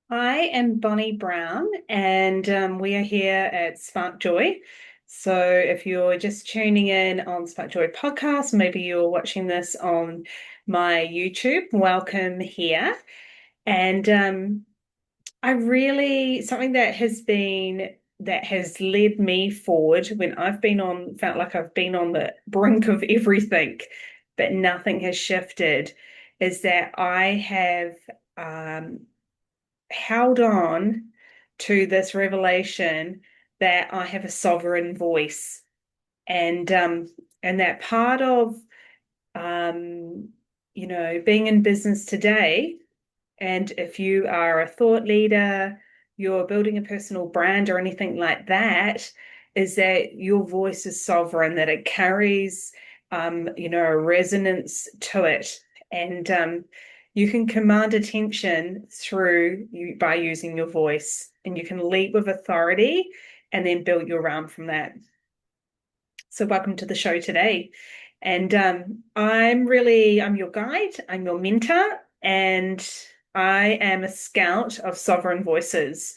I am Bonnie Brown, and we are here at Spark Joy. So, if you're just tuning in on Spark Joy podcast, maybe you're watching this on my YouTube, welcome here. And I really, something that has led me forward when felt like I've been on the brink of everything, but nothing has shifted, is that I have. Um, held on to this revelation that I have a sovereign voice. And and that part of um, being in business today, and if you are a thought leader, you're building a personal brand or anything like that, is that your voice is sovereign, that it carries a resonance to it. And you can command attention through you by using your voice, and you can lead with authority and then build your realm from that. So welcome to the show today. And I'm your guide, I'm your mentor, and I am a scout of sovereign voices.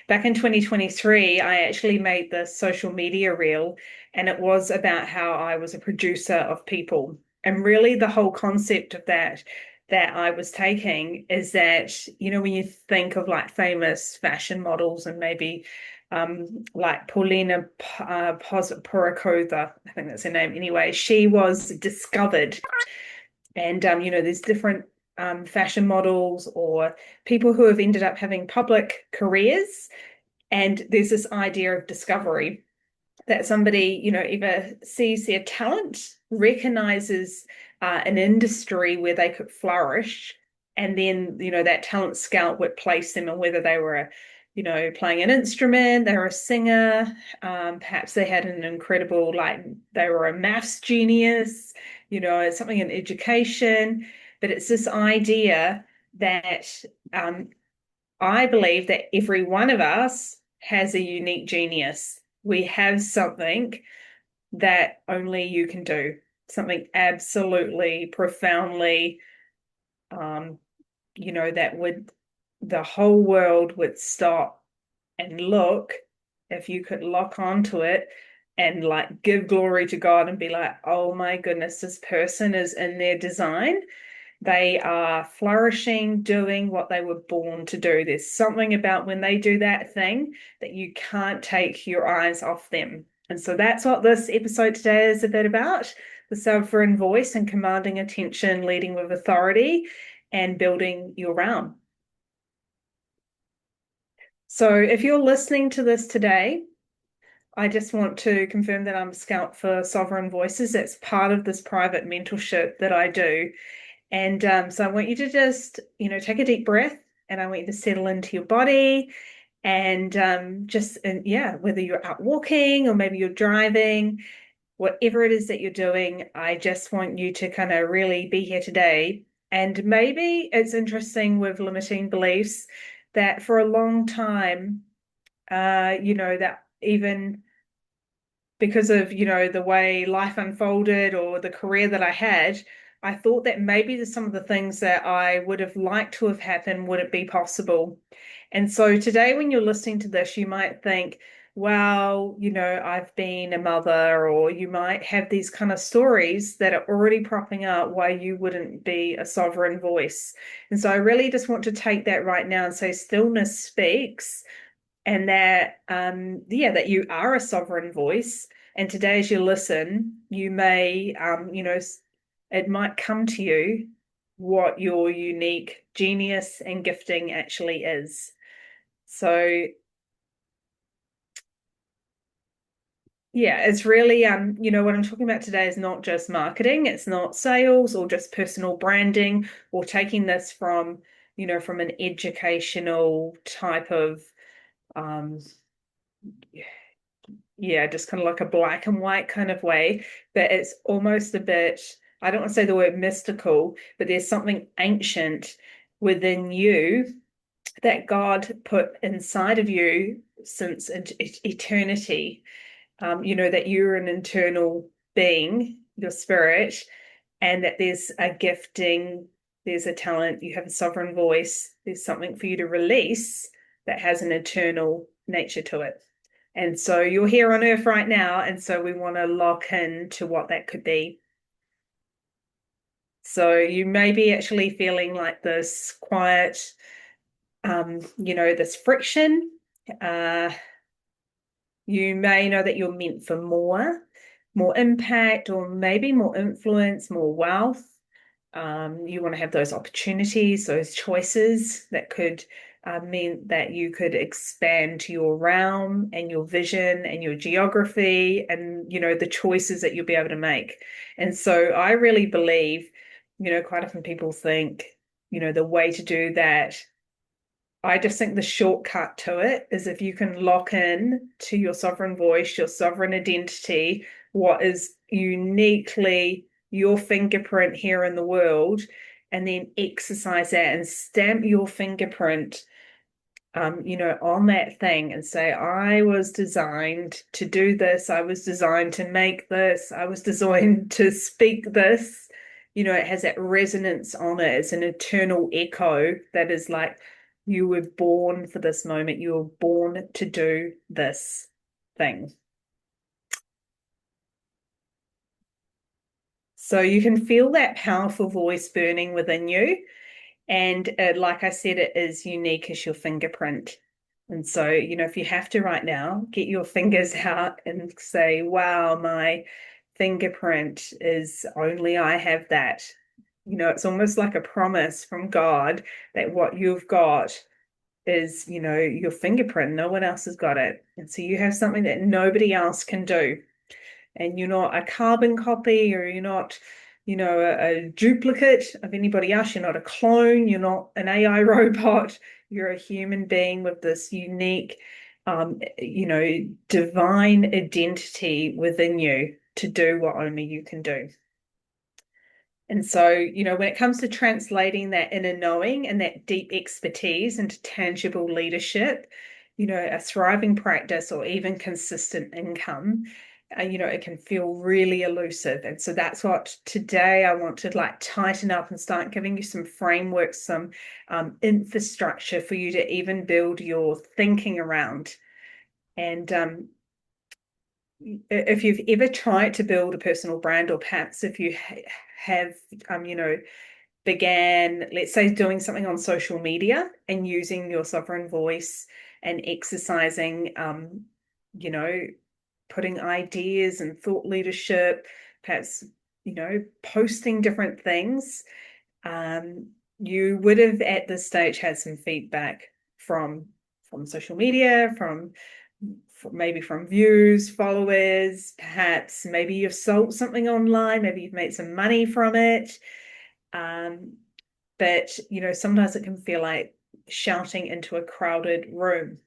Back in 2023, I actually made this social media reel, and it was about how I was a producer of people. And really, the whole concept of that I was taking is that, when you think of like famous fashion models and maybe like Paulina Porizkova, I think that's her name anyway, she was discovered. And, there's different fashion models or people who have ended up having public careers. And there's this idea of discovery that somebody, either sees their talent, recognizes an industry where they could flourish, and then, that talent scout would place them, and whether they were, playing an instrument, they were a singer, perhaps they had an incredible, like they were a maths genius, something in education. But it's this idea that um, I believe that every one of us has a unique genius. We have something that only you can do, something absolutely profoundly, um, that the whole world would stop and look if you could lock onto it and like give glory to God and be like, oh my goodness, this person is in their design. They are flourishing, doing what they were born to do. There's something about when they do that thing that you can't take your eyes off them. And so that's what this episode today is a bit about, the sovereign voice and commanding attention, leading with authority, and building your realm. So if you're listening to this today, I just want to confirm that I'm a scout for sovereign voices. That's part of this private mentorship that I do. And so I want you to just, take a deep breath, and I want you to settle into your body and yeah, whether you're out walking or maybe you're driving, whatever it is that you're doing, I just want you to kind of really be here today. And maybe it's interesting with limiting beliefs that for a long time, that even because of, the way life unfolded or the career that I had, I thought that maybe some of the things that I would have liked to have happened wouldn't be possible. And so today, when you're listening to this, you might think, well, I've been a mother, or you might have these kind of stories that are already propping up why you wouldn't be a sovereign voice. And so I really just want to take that right now and say stillness speaks, and that yeah, that you are a sovereign voice. And today as you listen, you may it might come to you what your unique genius and gifting actually is. So yeah, it's really what I'm talking about today is not just marketing, it's not sales or just personal branding or taking this from, from an educational type of um yeah, just kind of like a black and white kind of way, but it's almost a bit, I don't want to say the word mystical, but there's something ancient within you that God put inside of you since eternity. That you're an internal being, your spirit, and that there's a gifting there's a talent, you have a sovereign voice, there's something for you to release that has an eternal nature to it. And so you're here on earth right now, and so we want to lock in to what that could be. So you may be actually feeling like this quiet, this friction. Uh, you may know that you're meant for more impact, or maybe more influence, more wealth. You want to have those opportunities, those choices that could mean that you could expand your realm and your vision and your geography and, the choices that you'll be able to make. And so I really believe, quite often people think, the way to do that, I just think the shortcut to it is if you can lock in to your sovereign voice, your sovereign identity, what is uniquely your fingerprint here in the world, and then exercise that and stamp your fingerprint on that thing and say, I was designed to do this. I was designed to make this. I was designed to speak this. It has that resonance on it. It's an eternal echo that is like, you were born for this moment. You were born to do this thing. So you can feel that powerful voice burning within you. And like I said, it is unique as your fingerprint. And so, if you have to right now, get your fingers out and say, wow, my fingerprint is only I have that. It's almost like a promise from God that what you've got is, your fingerprint. No one else has got it. And so you have something that nobody else can do, and you're not a carbon copy, or you're not, a duplicate of anybody else. You're not a clone. You're not an AI robot. You're a human being with this unique, divine identity within you to do what only you can do. And so, when it comes to translating that inner knowing and that deep expertise into tangible leadership, a thriving practice or even consistent income, it can feel really elusive. And so that's what today I want to like tighten up and start giving you some frameworks, some infrastructure for you to even build your thinking around. And if you've ever tried to build a personal brand, or perhaps if you have, began, let's say, doing something on social media and using your sovereign voice and exercising, putting ideas and thought leadership, perhaps, posting different things, you would have at this stage had some feedback from social media, from maybe from views, followers, perhaps maybe you've sold something online, maybe you've made some money from it. But sometimes it can feel like shouting into a crowded room.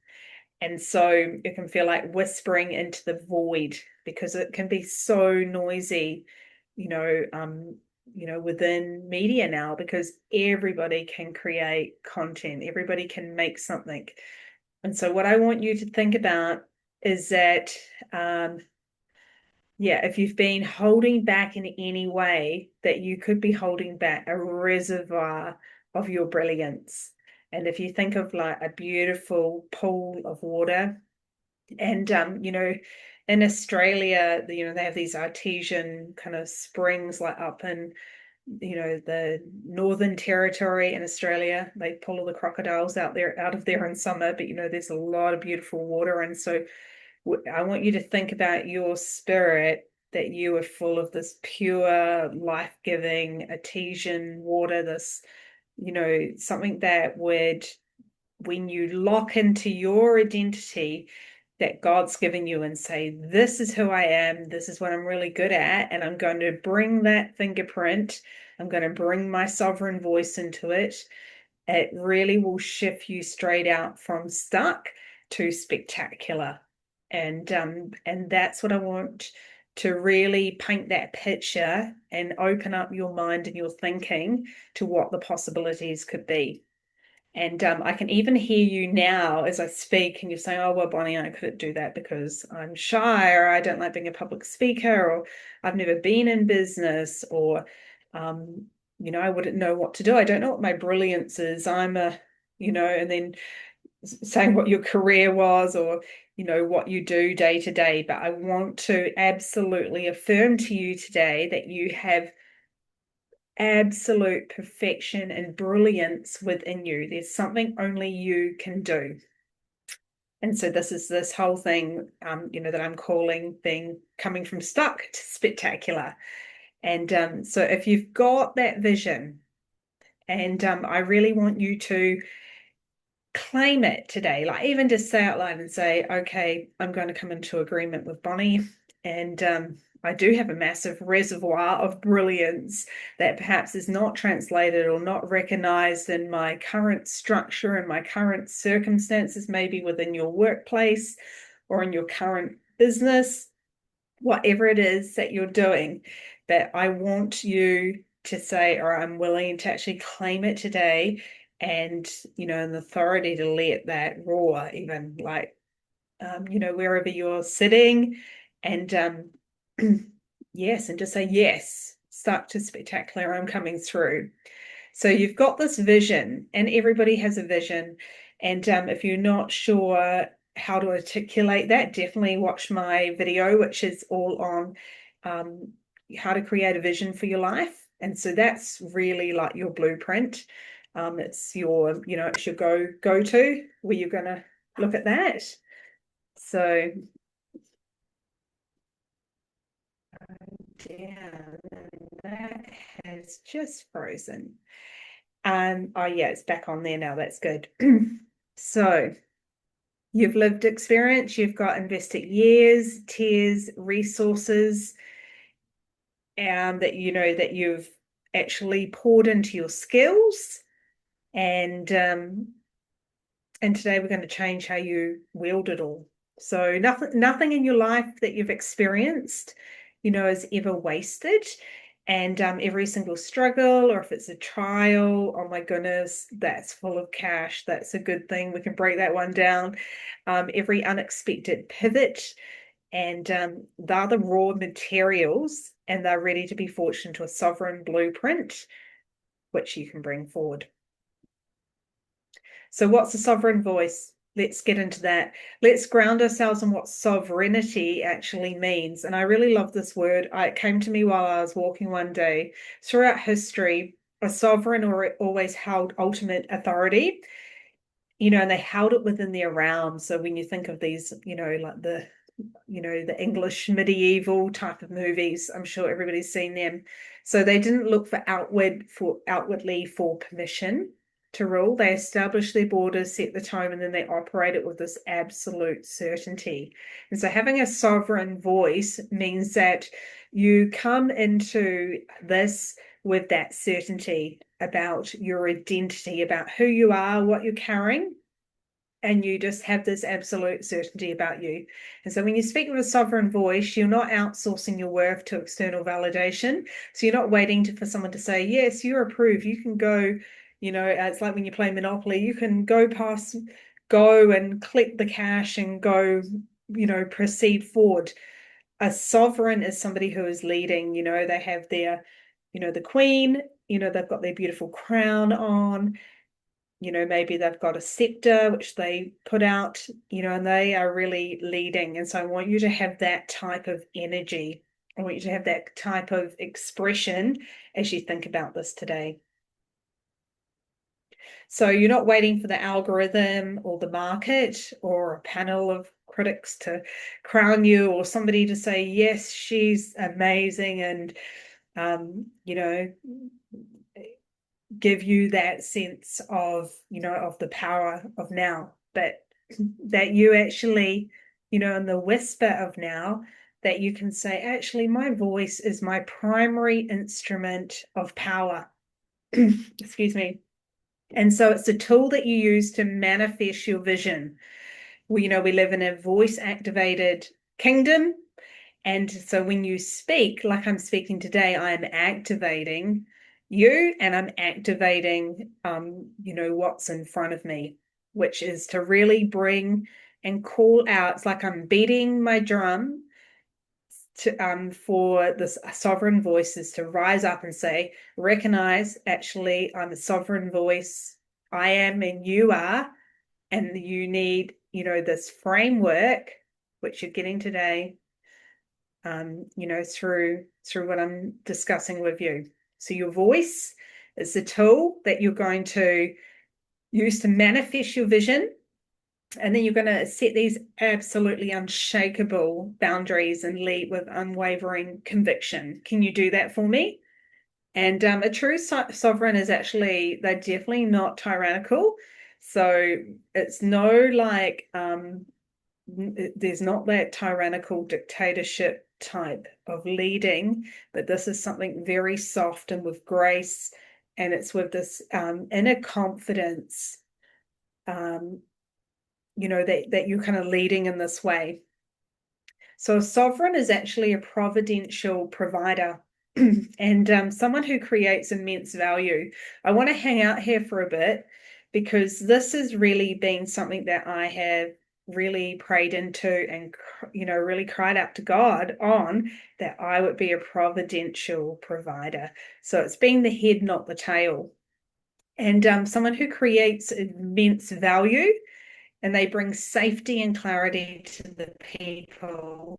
And so it can feel like whispering into the void, because it can be so noisy, within media now, because everybody can create content, everybody can make something. And so what I want you to think about is that, if you've been holding back in any way, that you could be holding back a reservoir of your brilliance. And if you think of like a beautiful pool of water, and in Australia, they have these artesian kind of springs like up in, the Northern Territory in Australia. They pull all the crocodiles out of there in summer, but there's a lot of beautiful water. And so I want you to think about your spirit, that you are full of this pure, life-giving artesian water, this, something that would, when you lock into your identity that God's given you and say, this is who I am, this is what I'm really good at, and I'm going to bring that fingerprint, I'm going to bring my sovereign voice into it, it really will shift you straight out from stuck to spectacular. And that's what I want to really paint that picture and open up your mind and your thinking to what the possibilities could be. And I can even hear you now as I speak, and you're saying, oh, well, Bonnie, I couldn't do that because I'm shy, or I don't like being a public speaker, or I've never been in business, or I wouldn't know what to do. I don't know what my brilliance is. And then saying what your career was or, what you do day to day. But I want to absolutely affirm to you today that you have absolute perfection and brilliance within you. There's something only you can do. And so this is this whole thing, that I'm calling being coming from stuck to spectacular. And so if you've got that vision, and I really want you to claim it today, like even just say out loud and say, okay, I'm going to come into agreement with Bonnie. And I do have a massive reservoir of brilliance that perhaps is not translated or not recognized in my current structure and my current circumstances, maybe within your workplace or in your current business, whatever it is that you're doing. But I want you to say, or I'm willing to actually claim it today, and an authority to let that roar, even like wherever you're sitting, and yes, and just say yes, stuck to spectacular, I'm coming through. So you've got this vision, and everybody has a vision. And if you're not sure how to articulate that, definitely watch my video, which is all on um, how to create a vision for your life. And so that's really like your blueprint. It's your go-to where you're going to look at that. So down, and that has just frozen. Oh yeah, it's back on there now. That's good. So you've lived experience, you've got invested years, tears, resources, that you've actually poured into your skills, and today we're going to change how you wield it all. So nothing in your life that you've experienced, is ever wasted. And every single struggle, or if it's a trial, oh my goodness, that's full of cash. That's a good thing. We can break that one down. Every unexpected pivot, and they're the raw materials, and they're ready to be forged into a sovereign blueprint, which you can bring forward. So what's a sovereign voice? Let's get into that. Let's ground ourselves in what sovereignty actually means. And I really love this word. It came to me while I was walking one day. Throughout history, a sovereign always held ultimate authority, and they held it within their realm. So when you think of these, like the English medieval type of movies, I'm sure everybody's seen them. So they didn't look for outwardly for permission to rule. They established their borders, set the tone, and then they operated with this absolute certainty. And so having a sovereign voice means that you come into this with that certainty about your identity, about who you are, what you're carrying, and you just have this absolute certainty about you. And so when you speak with a sovereign voice, you're not outsourcing your worth to external validation. So you're not waiting for someone to say, yes, you're approved. You can go, it's like when you play Monopoly, you can go and collect the cash and go, proceed forward. A sovereign is somebody who is leading, they have their, the queen, they've got their beautiful crown on, maybe they've got a scepter which they put out, and they are really leading. And so I want you to have that type of energy. I want you to have that type of expression as you think about this today. So you're not waiting for the algorithm or the market or a panel of critics to crown you, or somebody to say, yes, she's amazing, and give you that sense of, of the power of now, but that you actually, in the whisper of now, that you can say, actually, my voice is my primary instrument of power. Excuse me. And so it's a tool that you use to manifest your vision. We live in a voice activated kingdom. And so when you speak, like I'm speaking today, I am activating you, and I'm activating, what's in front of me, which is to really bring and call out. It's like I'm beating my drum for this sovereign voices to rise up and say, recognize, actually, I'm a sovereign voice. I am and you are, and you need, this framework, which you're getting today, through what I'm discussing with you. So your voice is the tool that you're going to use to manifest your vision. And then you're going to set these absolutely unshakable boundaries and lead with unwavering conviction. Can you do that for me? And a true sovereign is actually, they're definitely not tyrannical. So it's no like, there's not that tyrannical dictatorship type of leading, but this is something very soft and with grace. And it's with this inner confidence, that you're kind of leading in this way. So a sovereign is actually a providential provider and someone who creates immense value. I want to hang out here for a bit because this has really been something that I have really prayed into and, really cried out to God on, that I would be a providential provider. So it's being the head, not the tail. And someone who creates immense value, and they bring safety and clarity to the people,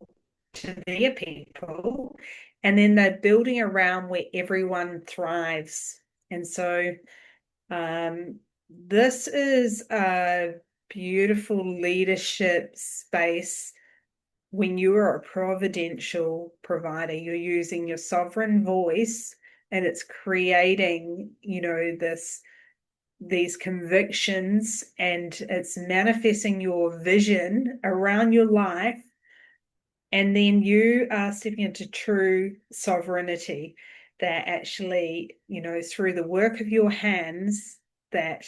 to their people, and then they're building around where everyone thrives. And so this is a beautiful leadership space. When you are a providential provider, you're using your sovereign voice, and it's creating, these convictions, and it's manifesting your vision around your life. And then you are stepping into true sovereignty, that actually, through the work of your hands, that,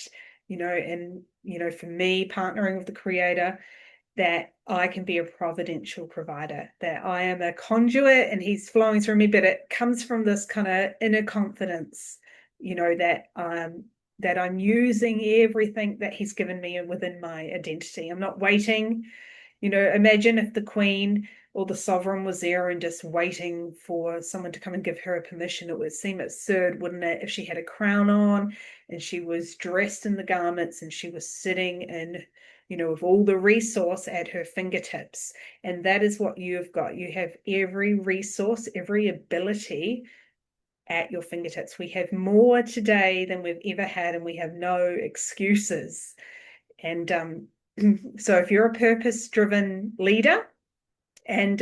for me, partnering with the Creator, that I can be a providential provider, that I am a conduit and he's flowing through me, but it comes from this kind of inner confidence, that I'm using everything that he's given me within my identity. I'm not waiting. Imagine if the queen or the sovereign was there and just waiting for someone to come and give her a permission. It would seem absurd, wouldn't it, if she had a crown on and she was dressed in the garments and she was sitting in, with all the resource at her fingertips. And that is what you've got. You have every resource, every ability at your fingertips. We have more today than we've ever had, and we have no excuses. And so if you're a purpose-driven leader, and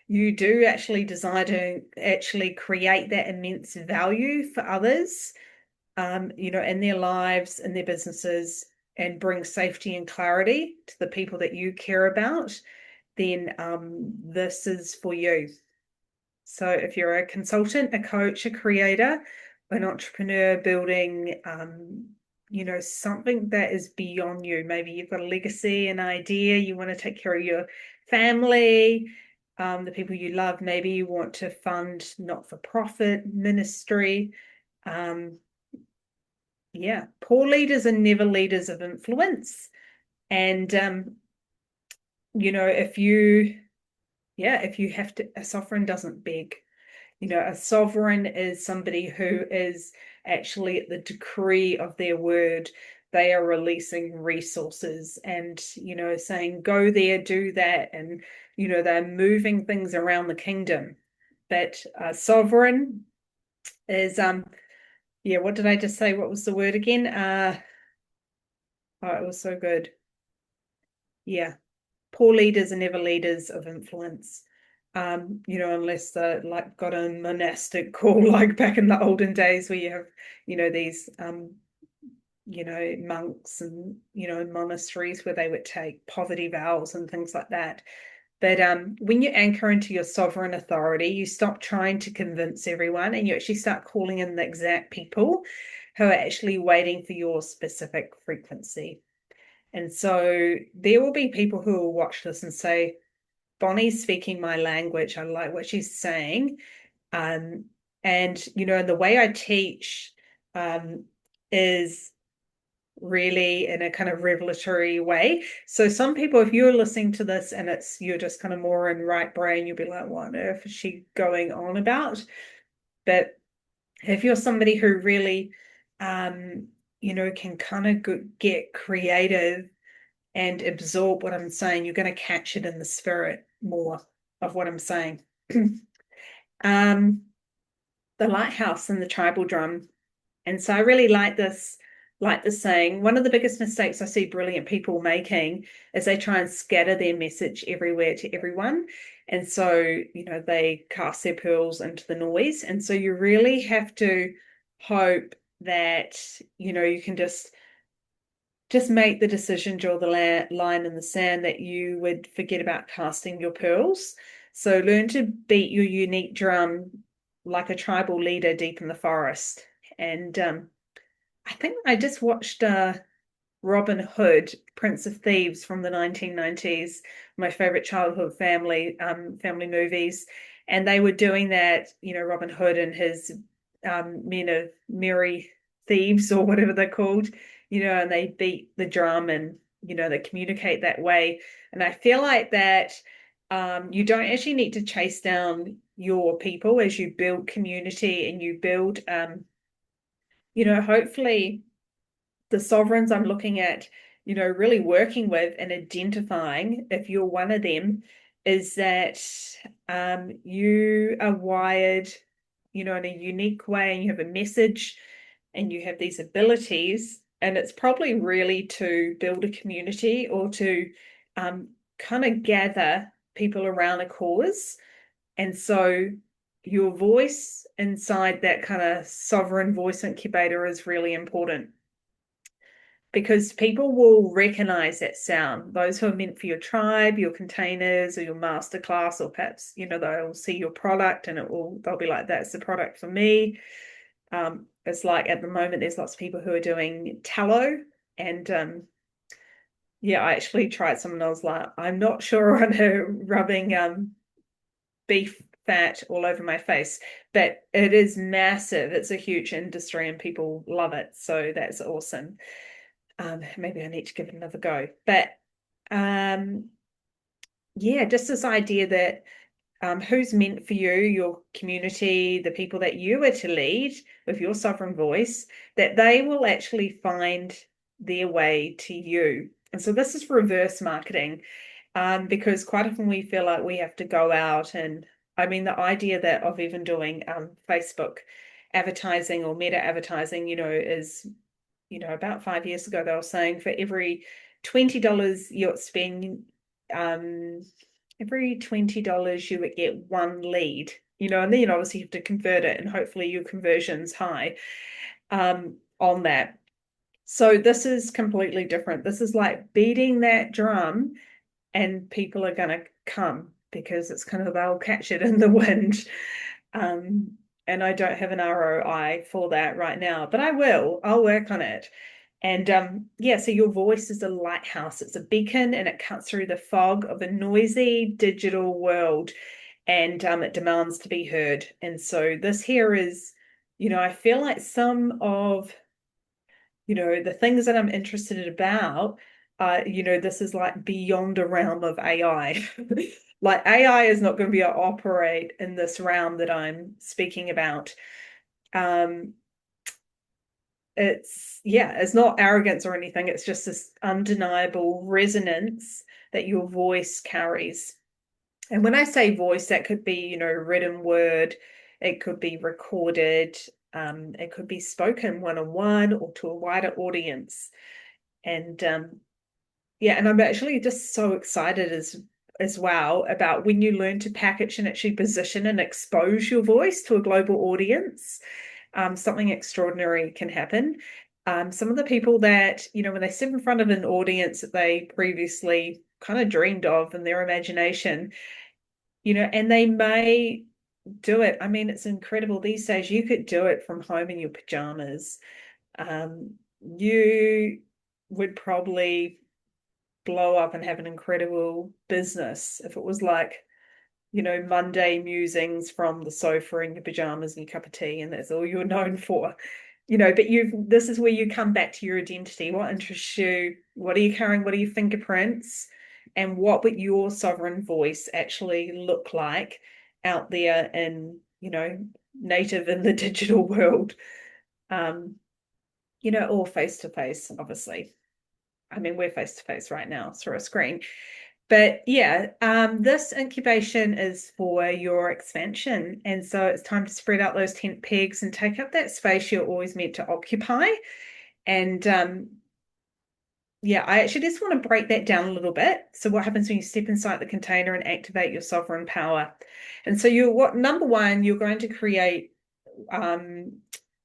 you do actually desire to actually create that immense value for others, in their lives, in their businesses, and bring safety and clarity to the people that you care about, then this is for you. So if you're a consultant, a coach, a creator, an entrepreneur building, something that is beyond you. Maybe you've got a legacy, an idea, you want to take care of your family, the people you love. Maybe you want to fund not-for-profit ministry. Poor leaders are never leaders of influence. And, if you have to, a sovereign doesn't beg. A sovereign is somebody who is actually at the decree of their word. They are releasing resources and, saying, go there, do that. And, they're moving things around the kingdom. But sovereign is, what did I just say? What was the word again? It was so good. Yeah. Poor leaders are never leaders of influence. Unless they're like got a monastic call, like back in the olden days where you have, these, monks and, monasteries where they would take poverty vows and things like that. But when you anchor into your sovereign authority, you stop trying to convince everyone and you actually start calling in the exact people who are actually waiting for your specific frequency. And so there will be people who will watch this and say, Bonnie's speaking my language. I like what she's saying. And the way I teach is really in a kind of revelatory way. So some people, if you're listening to this and you're just kind of more in right brain, you'll be like, what on earth is she going on about? But if you're somebody who really, um, can kind of get creative and absorb what I'm saying, you're going to catch it in the spirit more of what I'm saying. um, the lighthouse and the tribal drum. And so I really like this saying. One of the biggest mistakes I see brilliant people making is they try and scatter their message everywhere to everyone. And so, they cast their pearls into the noise. And so you really have to hope that, you can just make the decision, draw the line in the sand that you would forget about casting your pearls. So learn to beat your unique drum like a tribal leader deep in the forest. And I think I just watched Robin Hood, Prince of Thieves from the 1990s, my favorite childhood family movies. And they were doing that, Robin Hood and his men of merry thieves or whatever they're called, and they beat the drum and, they communicate that way. And I feel like that you don't actually need to chase down your people as you build community and you build, hopefully the sovereigns I'm looking at, really working with and identifying if you're one of them, is that you are wired, in a unique way and you have a message and you have these abilities. And it's probably really to build a community or to kind of gather people around a cause. And so your voice inside that kind of sovereign voice incubator is really important because people will recognize that sound. Those who are meant for your tribe, your containers, or your masterclass, or perhaps, they'll see your product and they'll be like, that's the product for me. It's like at the moment, there's lots of people who are doing tallow. And yeah, I actually tried some and I was like, I'm not sure on her rubbing beef fat all over my face, but it is massive. It's a huge industry and people love it. So that's awesome. Maybe I need to give it another go. But um, yeah, just this idea that who's meant for you, your community, the people that you are to lead with your sovereign voice, that they will actually find their way to you. And so this is reverse marketing, because quite often we feel like we have to go out and, I mean, the idea that of even doing Facebook advertising or meta advertising, is about 5 years ago, they were saying for every $20 you spend, every $20 you would get one lead, and then obviously you have to convert it and hopefully your conversion's high on that. So this is completely different. This is like beating that drum and people are going to come because it's kind of they'll catch it in the wind. Um, and I don't have an ROI for that right now, but I will. I'll work on it. And yeah, so your voice is a lighthouse. It's a beacon and it cuts through the fog of a noisy digital world and it demands to be heard. And so this here is, I feel like some of, the things that I'm interested about, this is like beyond a realm of AI. Like AI is not going to be able to operate in this realm that I'm speaking about. Um, it's not arrogance or anything. It's just this undeniable resonance that your voice carries. And when I say voice, that could be, written word, it could be recorded, it could be spoken one-on-one or to a wider audience. And yeah, and I'm actually just so excited as well about when you learn to package and actually position and expose your voice to a global audience, something extraordinary can happen. Some of the people that, when they sit in front of an audience that they previously kind of dreamed of in their imagination, and they may do it. I mean, it's incredible these days. You could do it from home in your pajamas. You would probably blow up and have an incredible business if it was like, Monday musings from the sofa in your pajamas and your cup of tea, and that's all you're known for. but this is where you come back to your identity. What interests you? What are you carrying? What are your fingerprints? And what would your sovereign voice actually look like out there in, native in the digital world? Um, or face to face, obviously. I mean, we're face to face right now through a screen. But yeah, this incubation is for your expansion. And so it's time to spread out those tent pegs and take up that space you're always meant to occupy. And yeah, I actually just want to break that down a little bit. So what happens when you step inside the container and activate your sovereign power? And so number one, you're going to create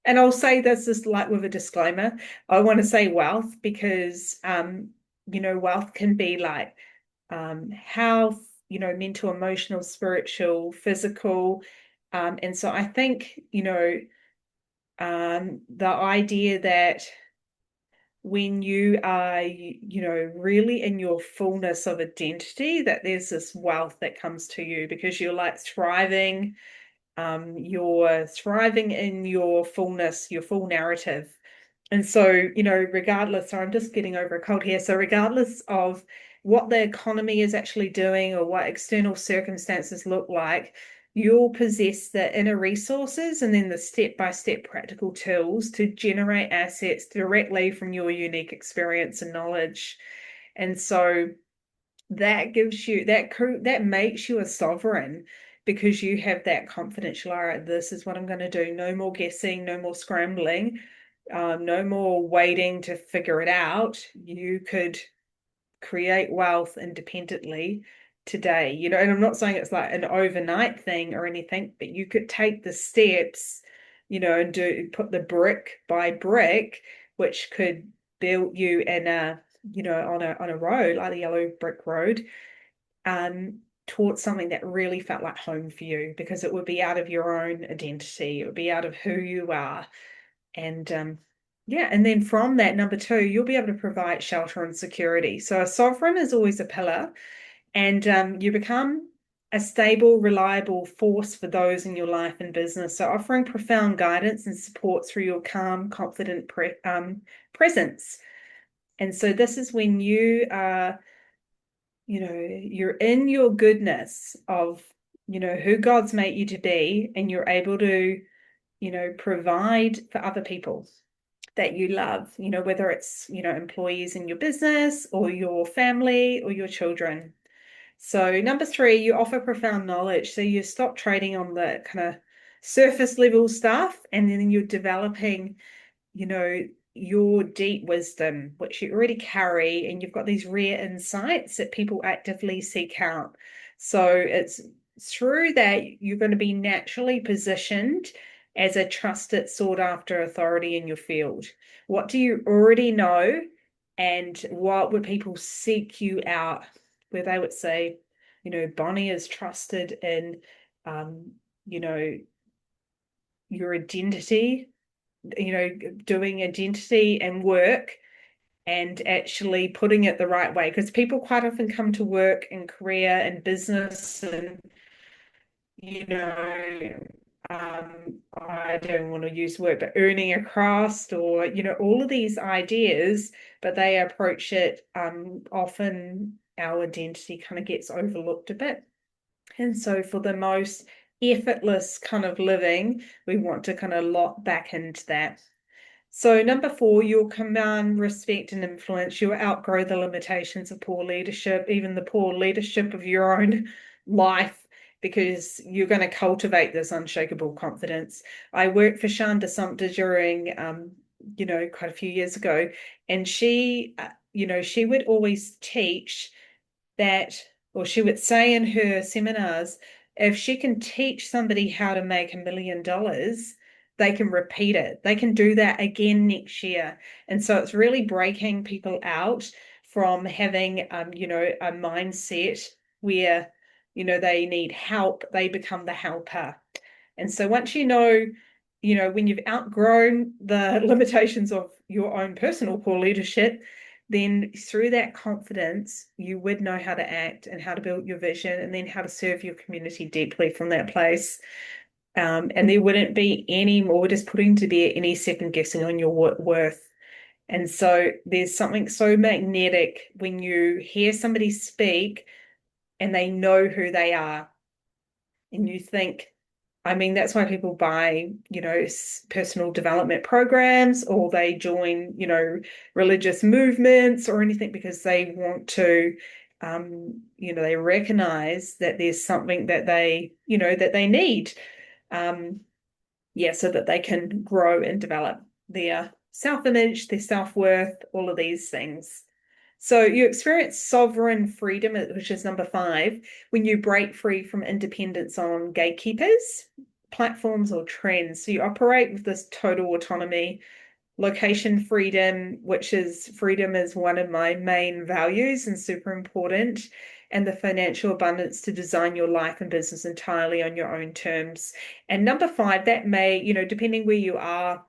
and I'll say this is like with a disclaimer. I want to say wealth because wealth can be like health, mental, emotional, spiritual, physical. And so I think, the idea that when you are, really in your fullness of identity, that there's this wealth that comes to you because you're like thriving. You're thriving in your fullness, your full narrative. And so, regardless, so I'm just getting over a cold here. So, regardless of what the economy is actually doing or what external circumstances look like, you'll possess the inner resources and then the step-by-step practical tools to generate assets directly from your unique experience and knowledge. And so that gives you that makes you a sovereign because you have that confidence. All right, this is what I'm going to do. No more guessing, no more scrambling, no more waiting to figure it out. You could create wealth independently today, and I'm not saying it's like an overnight thing or anything, but you could take the steps, and put the brick by brick, which could build you in a, on a road like the yellow brick road, towards something that really felt like home for you because it would be out of your own identity. It would be out of who you are. And yeah, and then from that, number two, you'll be able to provide shelter and security. So a sovereign is always a pillar, and you become a stable, reliable force for those in your life and business. So offering profound guidance and support through your calm, confident presence. And so this is when you are, you're in your goodness of, who God's made you to be, and you're able to, provide for other people that you love, whether it's, employees in your business or your family or your children. So number three, you offer profound knowledge. So you stop trading on the kind of surface level stuff, and then you're developing, your deep wisdom, which you already carry, and you've got these rare insights that people actively seek out. So it's through that you're going to be naturally positioned as a trusted, sought after authority in your field. What do you already know, and what would people seek you out? Where they would say, Bonnie is trusted in, um, you know, your identity, doing identity and work and actually putting it the right way. Because people quite often come to work and career and business and, you know, I don't want to use word, but earning a crust or, all of these ideas, but they approach it, often our identity kind of gets overlooked a bit. And so for the most effortless kind of living, we want to kind of lock back into that. So number four, you'll command respect and influence. You'll outgrow the limitations of poor leadership, even the poor leadership of your own life, because you're going to cultivate this unshakable confidence. I worked for Shanda Sumter during, quite a few years ago, and she, she would always teach that, or she would say in her seminars, if she can teach somebody how to make $1 million, they can repeat it. They can do that again next year. And so it's really breaking people out from having, a mindset where, they need help, they become the helper. And so once when you've outgrown the limitations of your own personal poor leadership, then through that confidence, you would know how to act and how to build your vision and then how to serve your community deeply from that place. And there wouldn't be any more just putting to bear any second guessing on your worth. And so there's something so magnetic when you hear somebody speak and they know who they are. And you think, I mean, that's why people buy, personal development programs or they join, religious movements or anything because they want to, they recognize that there's something that that they need. Um, yeah, so that they can grow and develop their self-image, their self-worth, all of these things. So you experience sovereign freedom, which is number 5, when you break free from independence on gatekeepers, platforms, or trends. So you operate with this total autonomy, location freedom, which is freedom is one of my main values and super important, and the financial abundance to design your life and business entirely on your own terms. And number 5, that may, depending where you are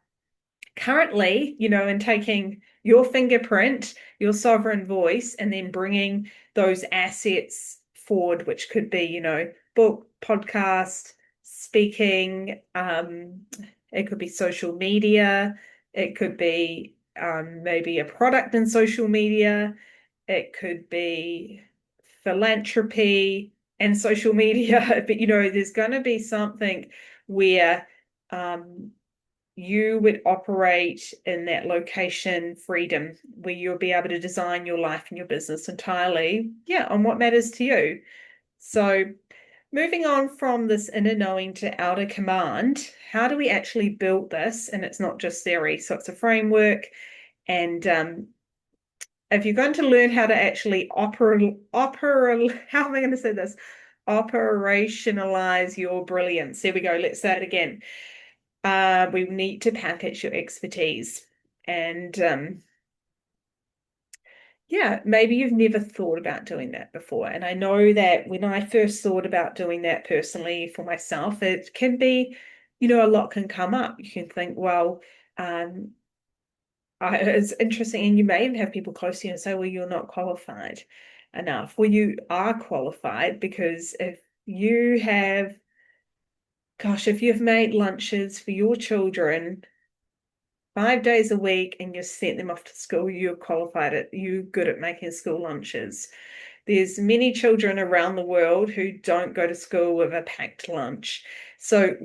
currently, and taking your fingerprint, your sovereign voice, and then bringing those assets forward, which could be, book, podcast, speaking, it could be social media, it could be maybe a product in social media, it could be philanthropy and social media, but there's going to be something where um, you would operate in that location freedom where you'll be able to design your life and your business entirely, yeah, on what matters to you. So, moving on from this inner knowing to outer command, how do we actually build this? And it's not just theory, so it's a framework. And if you're going to learn how to actually how am I going to say this? Operationalize your brilliance. There we go. Let's say it again. We need to package your expertise. And yeah, maybe you've never thought about doing that before. And I know that when I first thought about doing that personally for myself, it can be, a lot can come up. You can think, well, it's interesting. And you may even have people close to you and say, well, you're not qualified enough. Well, you are qualified because if you have, gosh, if you've made lunches for your children 5 days a week and you sent them off to school, you're qualified you're good at making school lunches. There's many children around the world who don't go to school with a packed lunch. So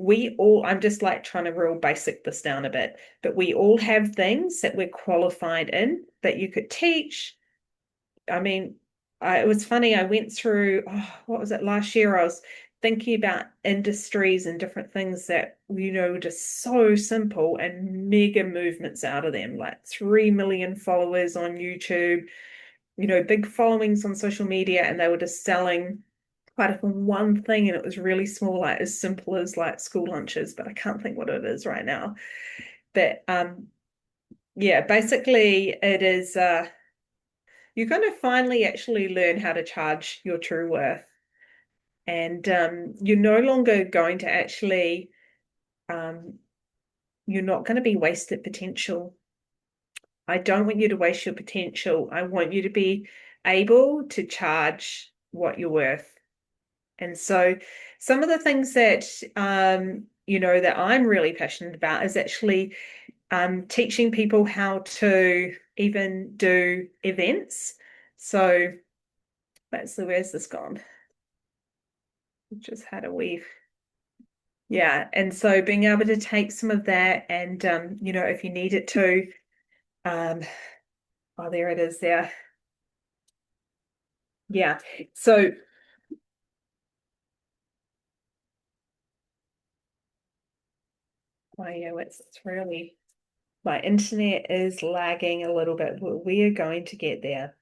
I'm just like trying to real basic this down a bit, but we all have things that we're qualified in that you could teach. I mean, it was funny. I went through, what was it, last year? I was thinking about industries and different things that, just so simple and mega movements out of them, like 3 million followers on YouTube, big followings on social media, and they were just selling quite a one thing, and it was really small, like as simple as like school lunches, but I can't think what it is right now. But yeah, basically it is you're going to finally actually learn how to charge your true worth. And you're no longer going to actually, um, you're not going to be wasted potential. I don't want you to waste your potential. I want you to be able to charge what you're worth. And so some of the things that, that I'm really passionate about is actually teaching people how to even do events. So where's this gone? Just had a weave. Yeah, and so being able to take some of that and if you need it to, um, oh, there it is there. Yeah. So oh yeah, it's really my internet is lagging a little bit. We are going to get there.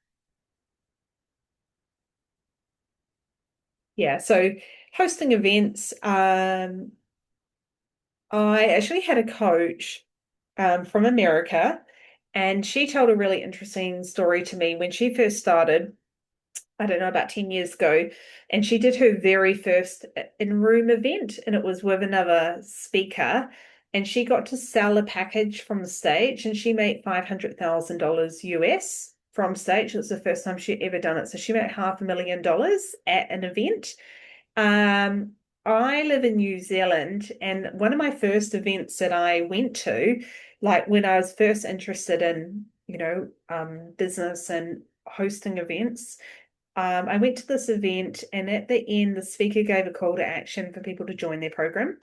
Yeah, so hosting events, I actually had a coach from America, and she told a really interesting story to me when she first started. I don't know, about 10 years ago. And she did her very first in-room event, and it was with another speaker. And she got to sell a package from the stage, and she made $500,000 US from stage. It was the first time she'd ever done it. So she made $500,000 at an event. Um, I live in New Zealand, and one of my first events that I went to, like when I was first interested in, business and hosting events, I went to this event, and at the end, the speaker gave a call to action for people to join their program.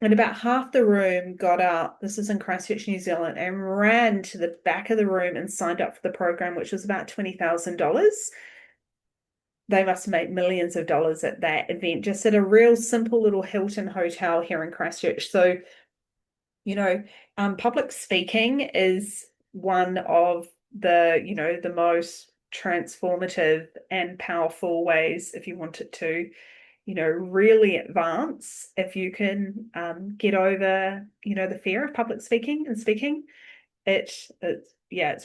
And about half the room got up, this is in Christchurch, New Zealand, and ran to the back of the room and signed up for the program, which was about $20,000. They must have made millions of dollars at that event, just at a real simple little Hilton hotel here in Christchurch. So, you know, public speaking is one of the most transformative and powerful ways if you want it to, really advance. If you can get over, the fear of public speaking and speaking, it's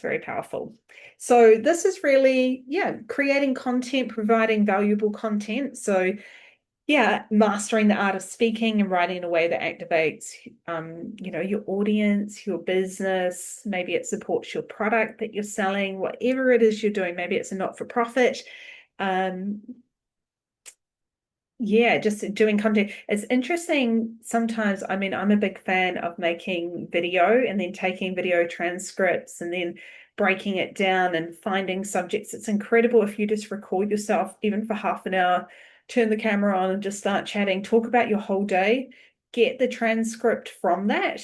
very powerful. So this is really, creating content, providing valuable content. So mastering the art of speaking and writing in a way that activates, your audience, your business. Maybe it supports your product that you're selling, whatever it is you're doing. Maybe it's a not-for-profit. Um, just doing content. It's interesting sometimes. I mean, I'm a big fan of making video and then taking video transcripts and then breaking it down and finding subjects. It's incredible if you just record yourself, even for half an hour, turn the camera on and just start chatting, talk about your whole day, get the transcript from that,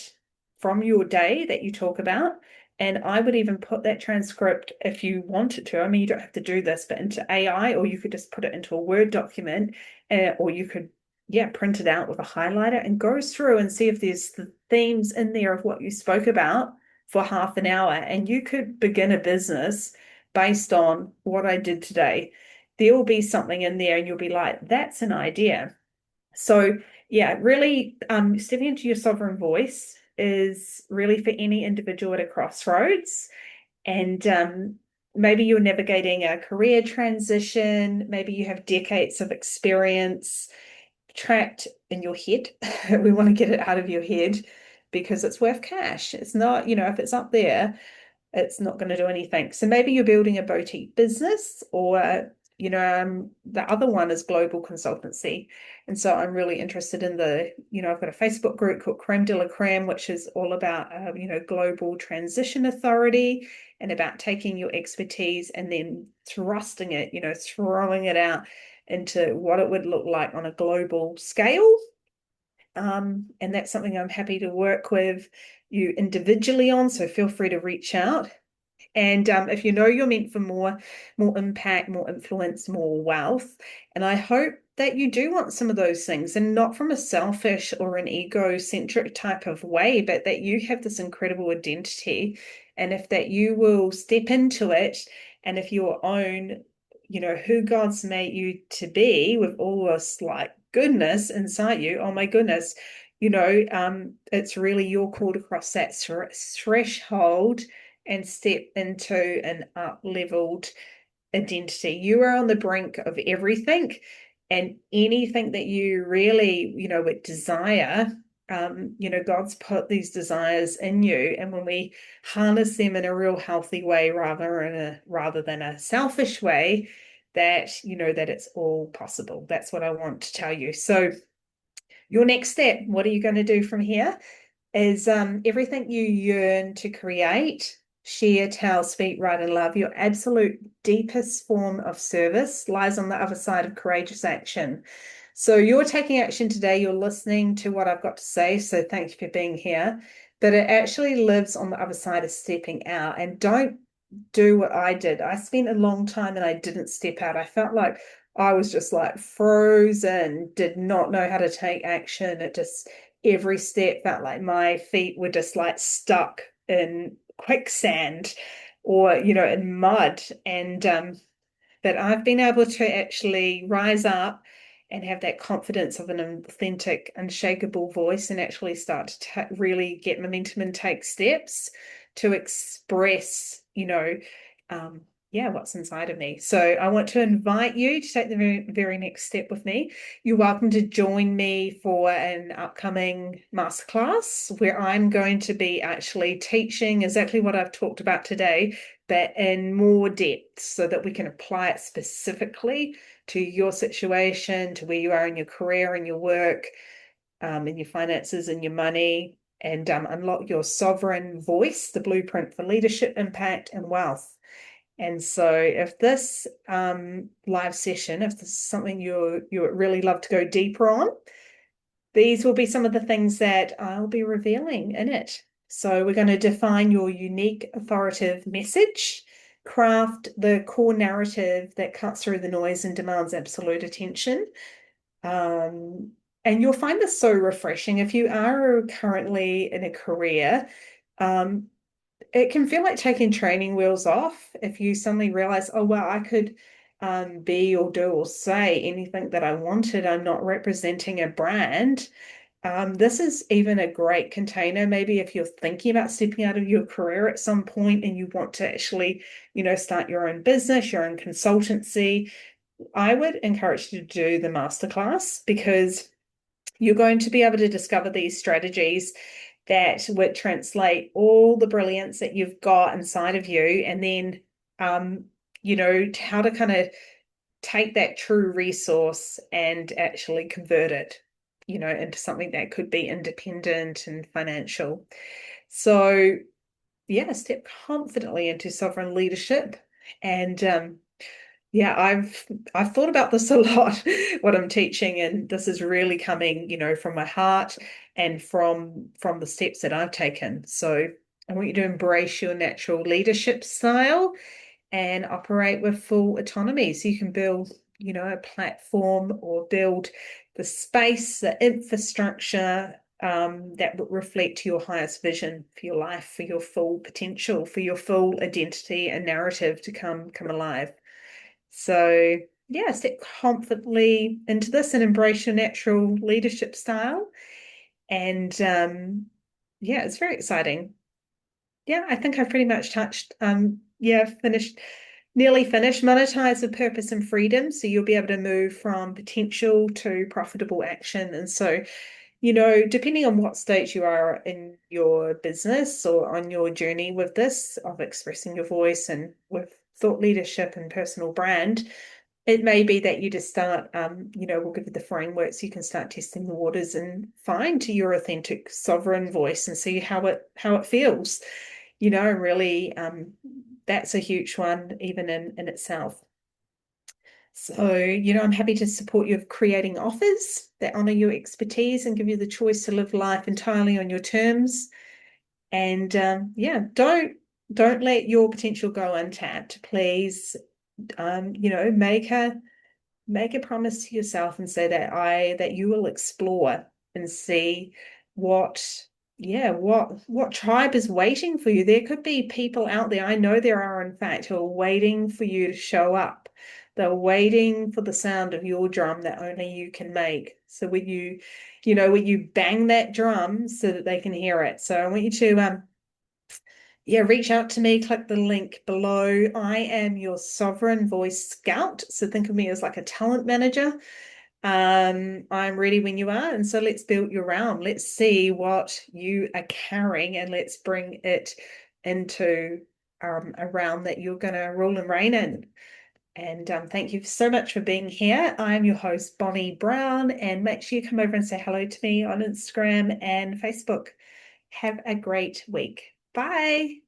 from your day that you talk about. And I would even put that transcript if you wanted to. I mean, you don't have to do this, but into AI, or you could just put it into a Word document, or you could, print it out with a highlighter and go through and see if there's the themes in there of what you spoke about for half an hour. And you could begin a business based on what I did today. There will be something in there, and you'll be like, that's an idea. So, really stepping into your sovereign voice is really for any individual at a crossroads. And maybe you're navigating a career transition, maybe you have decades of experience trapped in your head. We want to get it out of your head because it's worth cash. It's not, if it's up there, it's not going to do anything. So maybe you're building a boutique business, or the other one is global consultancy. And so I'm really interested in I've got a Facebook group called Creme de la Creme, which is all about, global transition authority and about taking your expertise and then thrusting it, throwing it out into what it would look like on a global scale. And that's something I'm happy to work with you individually on. So feel free to reach out. And if you're meant for more impact, more influence, more wealth, and I hope that you do want some of those things, and not from a selfish or an egocentric type of way, but that you have this incredible identity, and if that you will step into it, and if your own, who God's made you to be with all this like goodness inside you, oh my goodness, it's really your call to cross that threshold and step into an up-leveled identity. You are on the brink of everything, and anything that you really, would desire, God's put these desires in you, and when we harness them in a real healthy way, rather than a selfish way, that it's all possible. That's what I want to tell you. So your next step, what are you going to do from here? Is everything you yearn to create, share, tell, speak, write, and love, your absolute deepest form of service lies on the other side of courageous action. So you're taking action today, you're listening to what I've got to say, so thank you for being here. But it actually lives on the other side of stepping out. And don't do what I did. I spent a long time and I didn't step out. I felt like I was just like frozen, did not know how to take action. Every step felt like my feet were just like stuck in quicksand or, in mud. And but I've been able to actually rise up and have that confidence of an authentic, unshakable voice, and actually start to really get momentum and take steps to express, what's inside of me. So I want to invite you to take the very, very next step with me. You're welcome to join me for an upcoming masterclass where I'm going to be actually teaching exactly what I've talked about today, but in more depth so that we can apply it specifically to your situation, to where you are in your career and your work, in your finances and your money, and unlock your sovereign voice, the blueprint for leadership, impact, and wealth. And so if this live session, if this is something you would really love to go deeper on, these will be some of the things that I'll be revealing in it. So we're going to define your unique authoritative message, craft the core narrative that cuts through the noise and demands absolute attention. Um, and you'll find this so refreshing. If you are currently in a career, um, it can feel like taking training wheels off if you suddenly realize, oh, well, I could be or do or say anything that I wanted. I'm not representing a brand. This is even a great container. Maybe if you're thinking about stepping out of your career at some point and you want to actually, start your own business, your own consultancy, I would encourage you to do the masterclass, because you're going to be able to discover these strategies that would translate all the brilliance that you've got inside of you, and then how to kind of take that true resource and actually convert it, into something that could be independent and financial. So yeah, step confidently into sovereign leadership. And yeah, I've thought about this a lot, what I'm teaching, and this is really coming, from my heart and from the steps that I've taken. So I want you to embrace your natural leadership style and operate with full autonomy, so you can build, a platform, or build the space, the infrastructure that would reflect your highest vision for your life, for your full potential, for your full identity and narrative to come alive. So yeah, step confidently into this and embrace your natural leadership style. And yeah, it's very exciting. Yeah, I think I've pretty much touched, nearly finished. Monetize with purpose and freedom. So you'll be able to move from potential to profitable action. And so, depending on what stage you are in your business or on your journey with this, of expressing your voice and with thought leadership and personal brand, it may be that you just start, we'll give you the framework so you can start testing the waters and find your authentic sovereign voice and see how it feels. Really, that's a huge one even in itself. So, I'm happy to support you of creating offers that honor your expertise and give you the choice to live life entirely on your terms. And yeah, don't let your potential go untapped. Please, make a promise to yourself and say that you will explore and see what what tribe is waiting for you. There could be people out there, I know there are, in fact, who are waiting for you to show up. They're waiting for the sound of your drum that only you can make. So when you bang that drum so that they can hear it. So I want you to reach out to me, click the link below. I am your sovereign voice scout. So think of me as like a talent manager. I'm ready when you are. And so let's build your realm. Let's see what you are carrying and let's bring it into a realm that you're going to rule and reign in. And thank you so much for being here. I'm your host, Bonnie Brown, and make sure you come over and say hello to me on Instagram and Facebook. Have a great week. Bye.